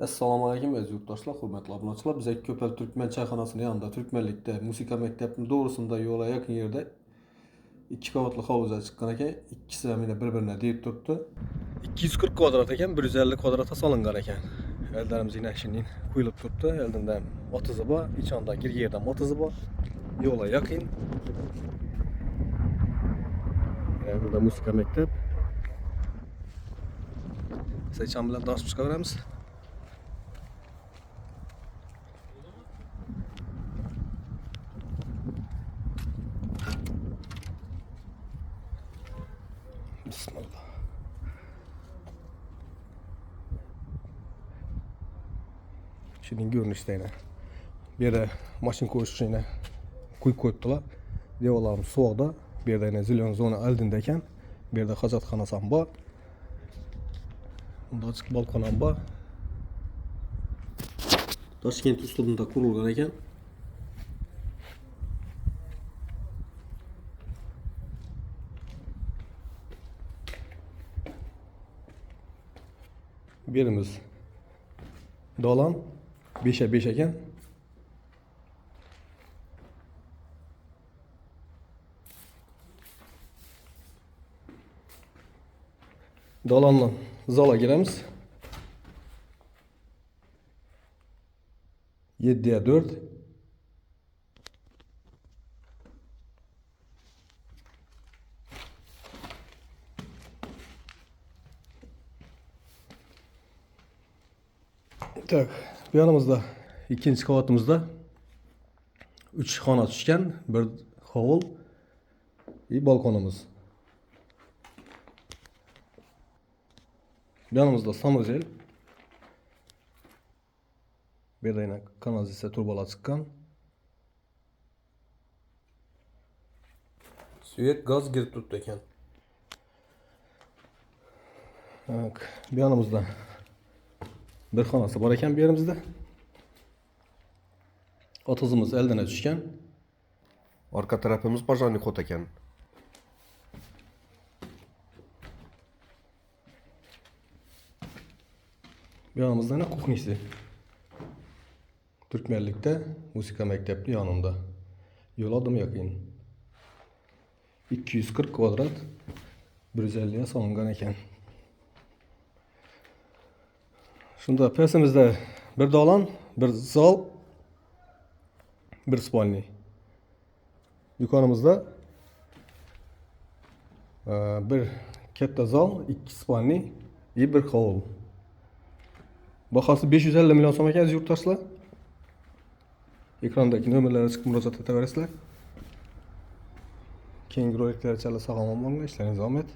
Assalomu alaykum aziz yurtdoshlar, hurmatli obunachilar. Biz Ko'pal Turkmen çayxonasining yanında Türkmenlikda musiqa maktabining doğrusunda yo'la yaqin yerda ikki qavatli hovuzlar chiqqan ekan. İkkisi ham bir-birini deyib turibdi. 240 kvadrat ekan, 150 kvadratga solingan ekan. Eldarimizning shinin quyilib turibdi. Eldindan 30 bor, ichonda girgerdan 30 bor. Yo'la yaqin. Burada musiqa maktab. Seçen bilan dars chiqaveramiz. Bismillah. Şimdi görünüşte yine. Bir yere maşın koyuş yine koydular. Devalarım soğukda. Bir yerde yine zilyon zona aldındayken. Bir yerde hacatxanasam var. Bunda açık balkonam var. Toshkent uslubida qurilgan ekan. Birimiz dolan 5'e 5 ekan. Dolanla zala giremiz. 7'ye 4. Tak, bir yanımızda ikinci kavatımızda 3 xona tushgan, bir hovul, bir balkonumuz. Bir yanımızda samozel. Bir de yine kanalizatsiya turbalar chiqqan. Suyet gaz girib turibdi ekan. Bir yanımızda bir xonasi bor ekan bu yerimizda. Otizimiz eldan tushgan. Arka tarafımız pajarni kot ekan. Bu yanımızda ne kuhnisi. Türkmenlikte musiqa maktabi yanında. Yo'l adım yaqin. 240 kvadrat 150'ye solingan ekan. Shunda pesimizde bir dolan, bir zal, bir spalni. Yukarımızda bir katta zal, 2 spalni, bir hovul. Bahası 550 milyon so'm ekan yurtdoshlar. Ekrandagi nomerlarga chiqib murojaat etaverasizlar. Keyingi roliklar chala sog'lom bo'linglar, ishlaringiz omad.